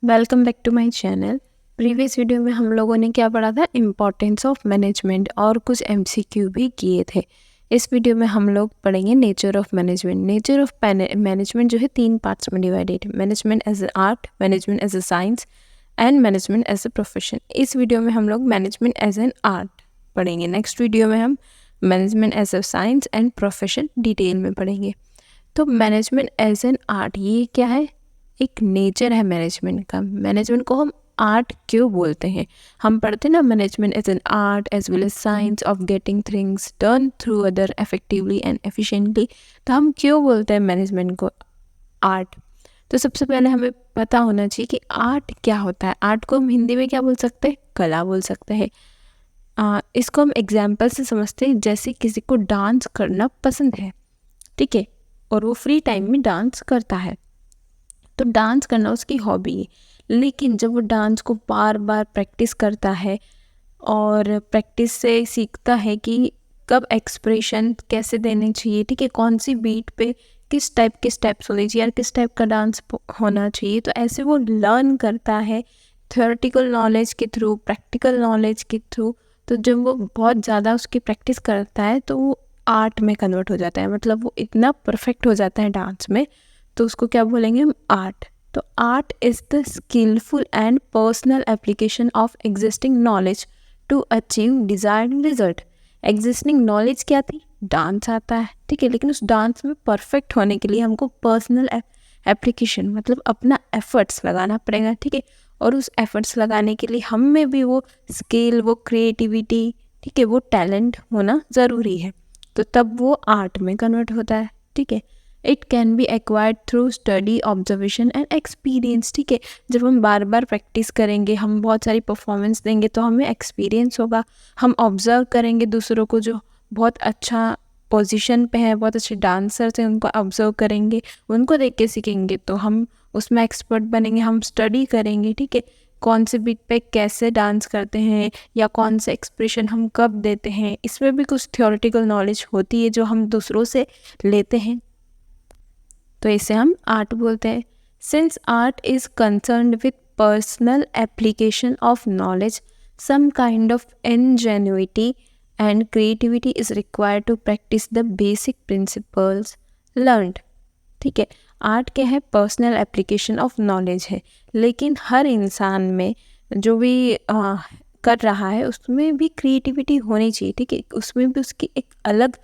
Welcome back to my channel. Previous video में हम लोगों ने क्या पढ़ा था, इम्पोर्टेंस ऑफ मैनेजमेंट, और कुछ एमसीक्यू भी किए थे। इस वीडियो में हम लोग पढ़ेंगे nature of management. Nature of management जो है 3 पार्ट्स में डिवाइडेड है, management as a art, management as a science and management as a profession. इस वीडियो में हम लोग मैनेजमेंट एज एन आर्ट पढ़ेंगे। नेक्स्ट वीडियो में हम management as a science and profession detail में पढ़ेंगे। तो मैनेजमेंट एज एन आर्ट ये क्या है, एक नेचर है मैनेजमेंट का। मैनेजमेंट को हम आर्ट क्यों बोलते हैं? हम पढ़ते हैं ना, management as an art as well as science of getting things done through other effectively and efficiently. तो हम क्यों बोलते हैं मैनेजमेंट को आर्ट? तो सबसे पहले हमें पता होना चाहिए कि आर्ट क्या होता है। आर्ट को हम हिंदी में क्या बोल सकते हैं? कला बोल सकते हैं। इसको हम एग्जाम्पल से समझते हैं। जैसे किसी को डांस करना पसंद है, ठीक है, और वो फ्री टाइम में डांस करता है, तो डांस करना उसकी हॉबी है। लेकिन जब वो डांस को बार बार प्रैक्टिस करता है और प्रैक्टिस से सीखता है कि कब एक्सप्रेशन कैसे देने चाहिए, ठीक है, कौन सी बीट पे किस टाइप के स्टेप्स होने चाहिए और किस टाइप का डांस होना चाहिए, तो ऐसे वो लर्न करता है थ्योरेटिकल नॉलेज के थ्रू, प्रैक्टिकल नॉलेज के थ्रू। तो जब वो बहुत ज़्यादा उसकी प्रैक्टिस करता है तो वो आर्ट में कन्वर्ट हो जाता है, मतलब वो इतना परफेक्ट हो जाता है डांस में, तो उसको क्या बोलेंगे हम? आर्ट। तो art is the skillful and personal application of existing knowledge to achieve desired result. Existing knowledge क्या थी? डांस आता है, ठीक है, लेकिन उस डांस में परफेक्ट होने के लिए हमको पर्सनल एप्लीकेशन मतलब अपना एफर्ट्स लगाना पड़ेगा, ठीक है, और उस एफर्ट्स लगाने के लिए हम में भी वो स्किल, वो क्रिएटिविटी, ठीक है, वो टैलेंट होना ज़रूरी है। तो तब वो आर्ट में कन्वर्ट होता है, ठीक है। It can be acquired through study, observation and experience, ठीक है। जब हम बार बार प्रैक्टिस करेंगे, हम बहुत सारी परफॉर्मेंस देंगे तो हमें एक्सपीरियंस होगा। हम ऑब्जर्व करेंगे दूसरों को जो बहुत अच्छा पोजीशन पे है, बहुत अच्छे डांसर्स हैं, उनको ऑब्जर्व करेंगे, उनको देख के सीखेंगे तो हम उसमें एक्सपर्ट बनेंगे। हम स्टडी करेंगे, ठीक है, कौन से बीट पे कैसे डांस करते हैं या कौन से एक्सप्रेशन हम कब देते हैं, इसमें भी कुछ थ्योरेटिकल नॉलेज होती है जो हम दूसरों से लेते हैं, तो इसे हम आर्ट बोलते हैं। Since art is concerned with personal application of knowledge, some kind of ingenuity and creativity is required to practice the basic principles learned, ठीक है। आर्ट क्या है? पर्सनल एप्लीकेशन ऑफ नॉलेज है, लेकिन हर इंसान में जो भी कर रहा है उसमें भी क्रिएटिविटी होनी चाहिए, ठीक है, उसमें भी उसकी एक अलग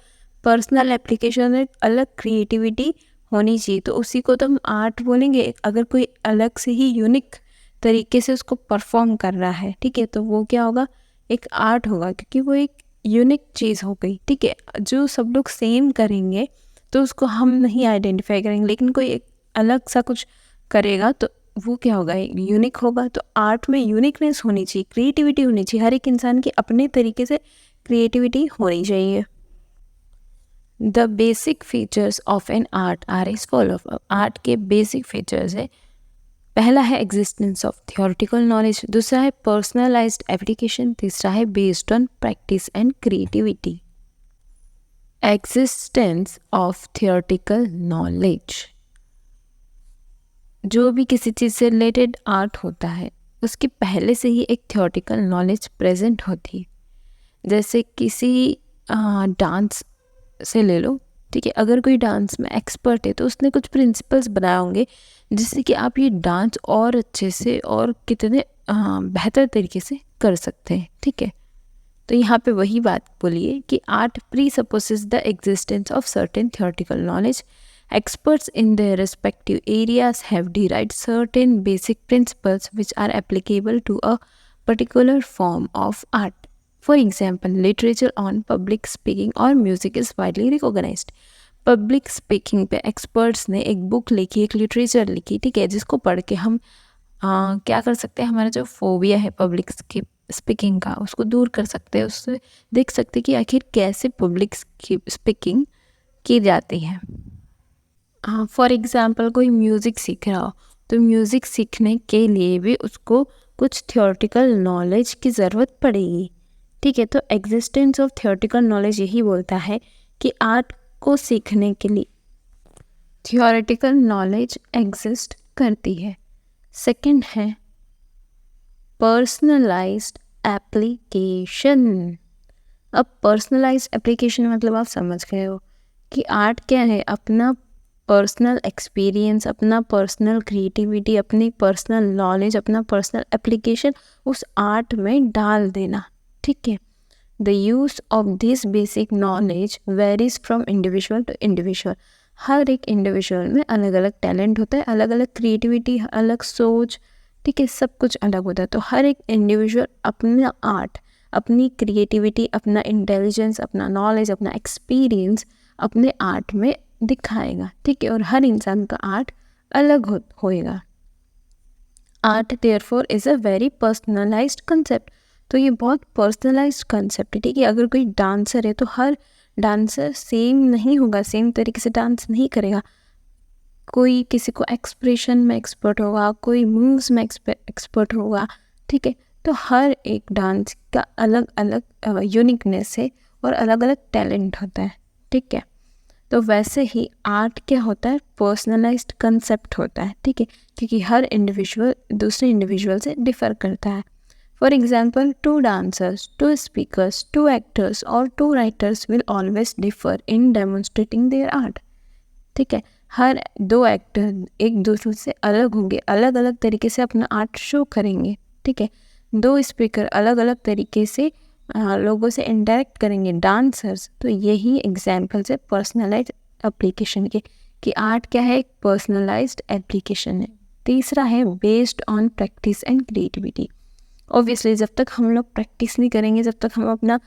पर्सनल एप्लीकेशन, एक अलग क्रिएटिविटी होनी चाहिए, तो उसी को तो हम आर्ट बोलेंगे। अगर कोई अलग से ही यूनिक तरीके से उसको परफॉर्म कर रहा है, ठीक है, तो वो क्या होगा? एक आर्ट होगा, क्योंकि वो एक यूनिक चीज़ हो गई, ठीक है। जो सब लोग सेम करेंगे तो उसको हम नहीं आइडेंटिफाई करेंगे, लेकिन कोई एक अलग सा कुछ करेगा तो वो क्या होगा? यूनिक होगा। तो आर्ट में यूनिकनेस होनी चाहिए, क्रिएटिविटी होनी चाहिए, हर एक इंसान की अपने तरीके से क्रिएटिविटी होनी चाहिए। The basic features of an art are is follow. Art के बेसिक फीचर्स है, पहला है एग्जिस्टेंस ऑफ थियोरेटिकल नॉलेज, दूसरा है पर्सनलाइज्ड एप्लीकेशन, तीसरा है based on practice and creativity. Existence of theoretical knowledge, जो भी किसी चीज़ से रिलेटेड आर्ट होता है उसकी पहले से ही एक थियोरेटिकल नॉलेज प्रेजेंट होती है। जैसे किसी डांस से ले लो, ठीक है, अगर कोई डांस में एक्सपर्ट है तो उसने कुछ प्रिंसिपल्स बनाए होंगे जिससे कि आप ये डांस और अच्छे से और कितने बेहतर तरीके से कर सकते हैं, ठीक है। तो यहाँ पे वही बात बोलिए कि art presupposes the existence of certain theoretical knowledge. Experts in their respective areas have derived certain basic principles which are applicable to a particular form of art. For example, literature on public speaking or music is widely recognized. Public speaking पे experts ने एक book लिखी, एक literature लिखी, ठीक है, जिसको पढ़ के हम क्या कर सकते हैं? हमारा जो फोबिया है पब्लिक स्पीकिंग का, उसको दूर कर सकते हैं, उससे देख सकते हैं कि आखिर कैसे पब्लिक स्पीकिंग की जाती है। फॉर एग्ज़ाम्पल कोई म्यूज़िक सीख रहा हो तो म्यूज़िक सीखने के लिए भी उसको कुछ थियोरेटिकल नॉलेज की ज़रूरत पड़ेगी, ठीक है। तो एग्जिस्टेंस ऑफ थियोरेटिकल नॉलेज यही बोलता है कि आर्ट को सीखने के लिए थियोरेटिकल नॉलेज एग्जिस्ट करती है। सेकंड है पर्सनलाइज्ड एप्लीकेशन। अब पर्सनलाइज्ड एप्लीकेशन मतलब आप समझ गए हो कि आर्ट क्या है, अपना पर्सनल एक्सपीरियंस, अपना पर्सनल क्रिएटिविटी, अपनी पर्सनल नॉलेज, अपना पर्सनल एप्लीकेशन उस आर्ट में डाल देना। ठीक है, the use of this basic knowledge varies from individual to individual. हर एक इंडिविजुअल में अलग अलग टैलेंट होता है, अलग अलग क्रिएटिविटी, अलग सोच, ठीक है, सब कुछ अलग होता है। तो हर एक इंडिविजुअल अपना आर्ट, अपनी क्रिएटिविटी, अपना इंटेलिजेंस, अपना नॉलेज, अपना एक्सपीरियंस अपने आर्ट में दिखाएगा। ठीक है, और हर इंसान का आर्ट अलग होएगा। Art therefore is a very personalised concept. तो ये बहुत पर्सनलाइज्ड कंसेप्ट है। ठीक है, अगर कोई डांसर है तो हर डांसर सेम नहीं होगा, सेम तरीके से डांस नहीं करेगा। कोई किसी को एक्सप्रेशन में एक्सपर्ट होगा, कोई मूव्स में एक्सपर्ट होगा। ठीक है, तो हर एक डांस का अलग अलग यूनिकनेस है और अलग अलग टैलेंट होता है। ठीक है, तो वैसे ही आर्ट क्या होता है, पर्सनलाइज्ड कंसेप्ट होता है। ठीक है, क्योंकि हर इंडिविजुअल दूसरे इंडिविजुअल से डिफर करता है। For example, 2 dancers, 2 speakers, 2 actors और 2 writers will always differ in demonstrating their art। ठीक है, हर 2 एक्टर एक दूसरे से अलग होंगे, अलग अलग तरीके से अपना आर्ट शो करेंगे। ठीक है, 2 स्पीकर अलग अलग तरीके से लोगों से इंटरेक्ट करेंगे, डांसर्स। तो यही एग्जाम्पल्स है पर्सनलाइज्ड एप्लीकेशन के, कि आर्ट क्या है, एक पर्सनलाइज्ड एप्लीकेशन है। तीसरा है based on practice and creativity. Obviously जब तक हम लोग प्रैक्टिस नहीं करेंगे, जब तक हम अपना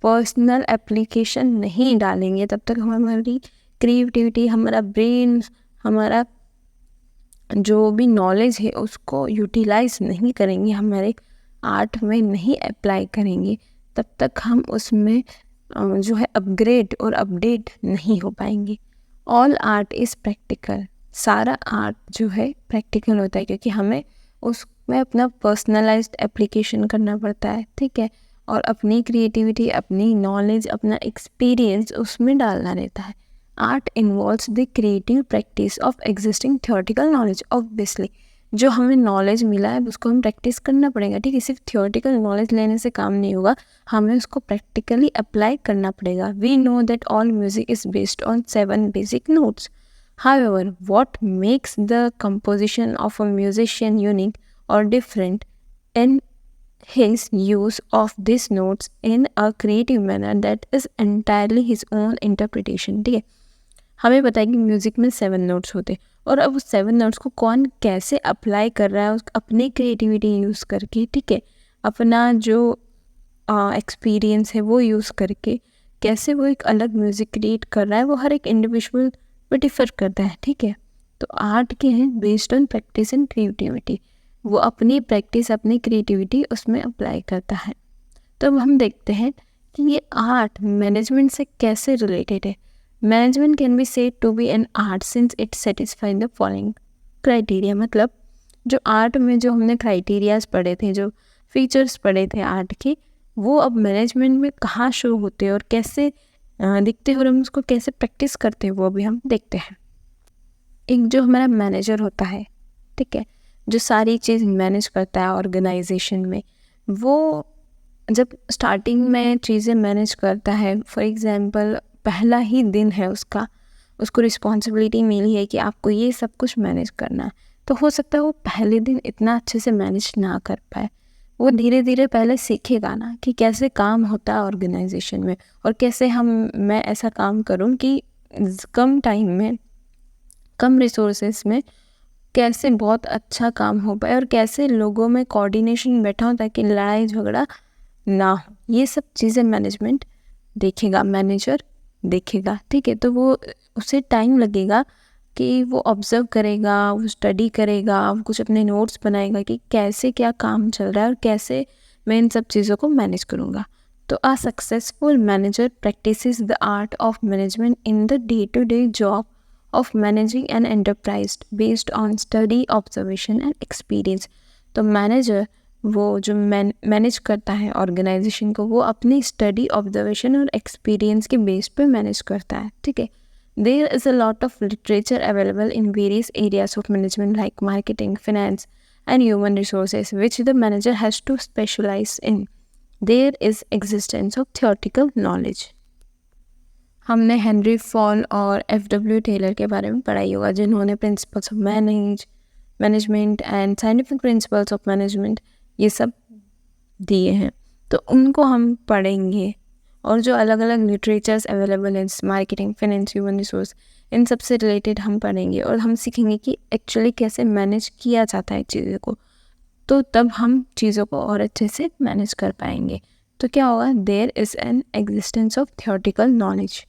पर्सनल एप्लीकेशन नहीं डालेंगे, तब तक हमारी क्रिएटिविटी, हमारा ब्रेन, हमारा जो भी नॉलेज है उसको यूटिलाइज नहीं करेंगे, हमारे आर्ट में नहीं अप्लाई करेंगे, तब तक हम उसमें जो है अपग्रेड और अपडेट नहीं हो पाएंगे। All art is practical. सारा आर्ट जो है प्रैक्टिकल होता है, क्योंकि हमें उसमें अपना पर्सनलाइज्ड एप्लीकेशन करना पड़ता है। ठीक है, और अपनी क्रिएटिविटी, अपनी नॉलेज, अपना एक्सपीरियंस उसमें डालना रहता है। Art involves the creative practice of existing theoretical knowledge. Obviously जो हमें नॉलेज मिला है उसको हम प्रैक्टिस करना पड़ेगा। ठीक है, सिर्फ थियोरेटिकल नॉलेज लेने से काम नहीं होगा, हमें उसको प्रैक्टिकली अप्लाई करना पड़ेगा। We know that all music is based on 7 basic notes. However, what makes the composition of a musician unique or different in his use of these notes in a creative manner that is entirely his own interpretation। ठीक है, हमें पता है कि music में 7 notes होते हैं, और अब उस 7 नोट्स को कौन कैसे अप्लाई कर रहा है अपनी क्रिएटिविटी यूज़ करके। ठीक है, अपना जो एक्सपीरियंस है वो यूज़ करके कैसे वो एक अलग म्यूज़िक क्रिएट कर रहा है, वो हर एक इंडिविजुअल पे डिफ़र करता है। ठीक है, तो आर्ट क्या है, based on practice and creativity. वो अपनी प्रैक्टिस, अपनी क्रिएटिविटी उसमें अप्लाई करता है। तो अब हम देखते हैं कि ये आर्ट मैनेजमेंट से कैसे रिलेटेड है। Management can be said to be an art since it satisfy the following criteria. मतलब जो आर्ट में जो हमने क्राइटेरियाज पढ़े थे, जो फीचर्स पढ़े थे आर्ट के, वो अब मैनेजमेंट में कहाँ शो होते हैं और कैसे दिखते हैं और हम उसको कैसे प्रैक्टिस करते हैं, वो अभी हम देखते हैं। एक जो हमारा मैनेजर होता है, ठीक है, जो सारी चीज़ मैनेज करता है ऑर्गेनाइजेशन में, वो जब स्टार्टिंग में चीज़ें मैनेज करता है, फॉर एग्जांपल पहला ही दिन है उसको रिस्पॉन्सिबिलिटी मिली है कि आपको ये सब कुछ मैनेज करना है, तो हो सकता है वो पहले दिन इतना अच्छे से मैनेज ना कर पाए। वो धीरे धीरे पहले सीखेगा ना कि कैसे काम होता है ऑर्गेनाइजेशन में, और कैसे मैं ऐसा काम करूं कि कम टाइम में, कम रिसोर्सेस में कैसे बहुत अच्छा काम हो पाए, और कैसे लोगों में कोऑर्डिनेशन बैठा हो ताकि लड़ाई झगड़ा ना हो। ये सब चीज़ें मैनेजमेंट देखेगा, मैनेजर देखेगा। ठीक है, तो वो उसे टाइम लगेगा कि वो ऑब्ज़र्व करेगा, वो स्टडी करेगा, वो कुछ अपने नोट्स बनाएगा कि कैसे क्या काम चल रहा है और कैसे मैं इन सब चीज़ों को मैनेज करूँगा। तो a successful manager practises the art of management in the day to day job of managing an enterprise based on study, observation and experience. तो मैनेजर वो जो मैनेज करता है ऑर्गेनाइजेशन को, वो अपनी स्टडी, ऑब्जर्वेशन और एक्सपीरियंस के बेस पे मैनेज करता है। ठीक है, there is a lot of literature available in various areas of management like marketing, finance and human resources which the manager has to specialize in. There is existence of theoretical knowledge. हमने Henry fall और F.W. Taylor के बारे में पढ़ाई होगा, जिन्होंने principles of management and scientific principles of management ये सब दिए हैं, तो उनको हम पढ़ेंगे। और जो अलग अलग लिटरेचर्स अवेलेबल हैं, मार्केटिंग, फाइनेंस, ह्यूमन रिसोर्स, इन सब से रिलेटेड हम पढ़ेंगे और हम सीखेंगे कि एक्चुअली कैसे मैनेज किया जाता है चीज़ों को, तो तब हम चीज़ों को और अच्छे से मैनेज कर पाएंगे। तो क्या होगा, there is an existence of theoretical knowledge.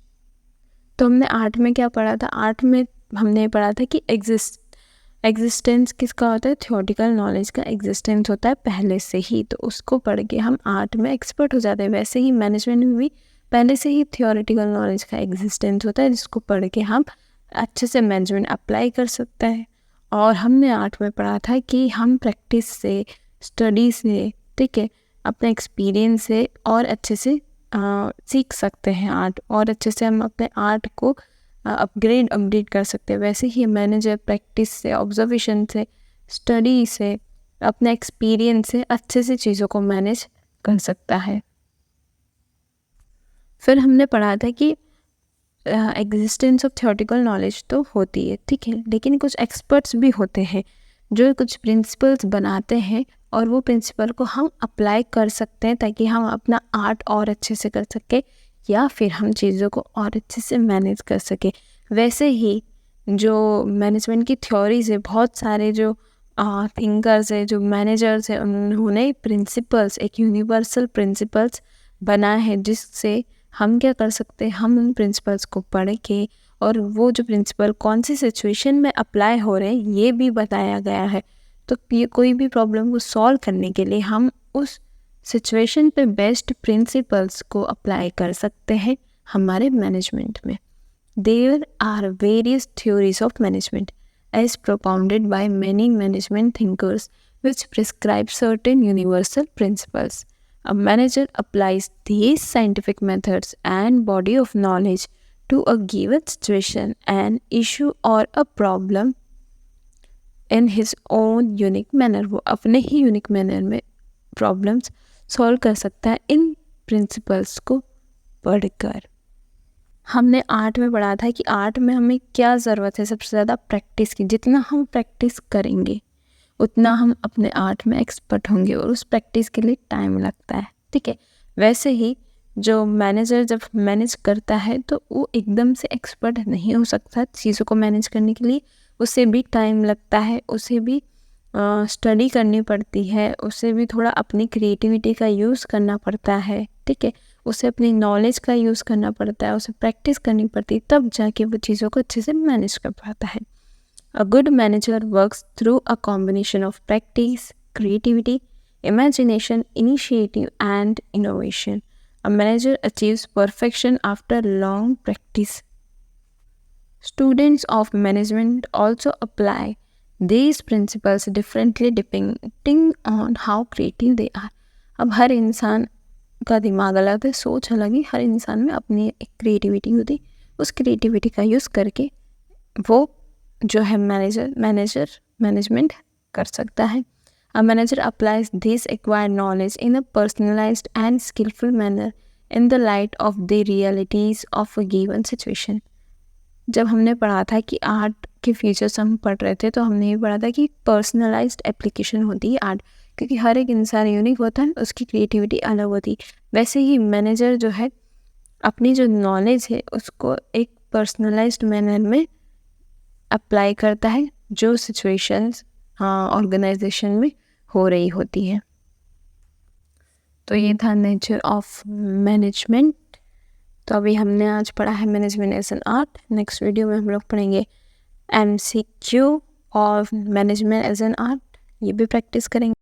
तो हमने आर्ट में क्या पढ़ा था, आर्ट में हमने पढ़ा था कि एग्जिस्टेंस किसका होता है, थियोरेटिकल नॉलेज का एग्जिस्टेंस होता है पहले से ही, तो उसको पढ़ के हम आर्ट में एक्सपर्ट हो जाते हैं। वैसे ही मैनेजमेंट में भी पहले से ही थियोरेटिकल नॉलेज का एग्जिस्टेंस होता है, जिसको पढ़ के हम अच्छे से मैनेजमेंट अप्लाई कर सकते हैं। और हमने आर्ट में पढ़ा था कि हम प्रैक्टिस से, स्टडी से, ठीक है, अपने एक्सपीरियंस से और अच्छे से सीख सकते हैं आर्ट, और अच्छे से हम अपने आर्ट को अपडेट कर सकते हैं। वैसे ही मैनेजर प्रैक्टिस से, ऑब्जर्वेशन से, स्टडी से, अपने एक्सपीरियंस से अच्छे से चीज़ों को मैनेज कर सकता है। फिर हमने पढ़ा था कि एग्जिस्टेंस ऑफ थियोरेटिकल नॉलेज तो होती है, ठीक है, लेकिन कुछ एक्सपर्ट्स भी होते हैं जो कुछ प्रिंसिपल्स बनाते हैं और वो प्रिंसिपल को हम अप्लाई कर सकते हैं ताकि हम अपना आर्ट और अच्छे से कर सकें या फिर हम चीज़ों को और अच्छे से मैनेज कर सकें। वैसे ही जो मैनेजमेंट की थ्योरीज है, बहुत सारे जो थिंकर्स है, जो मैनेजर्स हैं, उन्होंने प्रिंसिपल्स, एक यूनिवर्सल प्रिंसिपल्स बनाए हैं, जिससे हम क्या कर सकते हैं, हम उन प्रिंसिपल्स को पढ़ के और वो जो प्रिंसिपल कौन सी सिचुएशन में अप्लाई हो रहे हैं ये भी बताया गया है। तो ये कोई भी प्रॉब्लम को सॉल्व करने के लिए हम उस सिचुएशन पे बेस्ड प्रिंसिपल्स को अप्लाई कर सकते हैं हमारे मैनेजमेंट में। There are various theories of management as propounded by many management thinkers which prescribe certain universal principles. A manager applies these scientific methods and body of knowledge to a given situation, an issue or a problem in his own unique manner. वो अपने ही unique manner में problems solve कर सकता है इन principles को पढ़कर। हमने art में पढ़ा था कि आर्ट में हमें क्या ज़रूरत है, सबसे ज़्यादा प्रैक्टिस की। जितना हम प्रैक्टिस करेंगे उतना हम अपने आर्ट में एक्सपर्ट होंगे और उस प्रैक्टिस के लिए टाइम लगता है, ठीक है। वैसे ही जो मैनेजर जब मैनेज करता है तो वो एकदम से एक्सपर्ट नहीं हो सकता चीज़ों को मैनेज करने के लिए, उसे भी टाइम लगता है, उसे भी स्टडी करनी पड़ती है, उसे भी थोड़ा अपनी क्रिएटिविटी का यूज़ करना पड़ता है, ठीक है, उसे अपनी नॉलेज का यूज़ करना पड़ता है, उसे प्रैक्टिस करनी पड़ती है, तब जाके वो चीज़ों को अच्छे से मैनेज कर पाता है। A good manager works through a combination of practice, creativity, imagination, initiative, and innovation. A manager achieves perfection after long practice. Students of management also apply these principles differently depending on how creative they are. अब हर इंसान का दिमाग अलग है, सोच अलग है, हर इंसान में अपनी एक क्रिएटिविटी होती है, उस क्रिएटिविटी का यूज़ करके वो जो है मैनेजमेंट कर सकता है। A manager applies this acquired knowledge in a personalized and skillful manner in the light of the realities of a given situation. जब हमने पढ़ा था कि आर्ट के फीचर्स हम पढ़ रहे थे तो हमने ये पढ़ा था कि पर्सनलाइज्ड एप्लीकेशन होती है आर्ट, क्योंकि हर एक इंसान यूनिक होता है, उसकी क्रिएटिविटी अलग होती है। वैसे ही मैनेजर जो है अपनी जो नॉलेज है उसको एक पर्सनलाइज्ड मैनर में अप्लाई करता है जो सिचुएशंस ऑर्गेनाइजेशन में हो रही होती है। तो ये था नेचर ऑफ मैनेजमेंट। तो अभी हमने आज पढ़ा है management as an art. Next video में हम लोग पढ़ेंगे MCQ और मैनेजमेंट एज एन आर्ट, ये भी प्रैक्टिस करेंगे।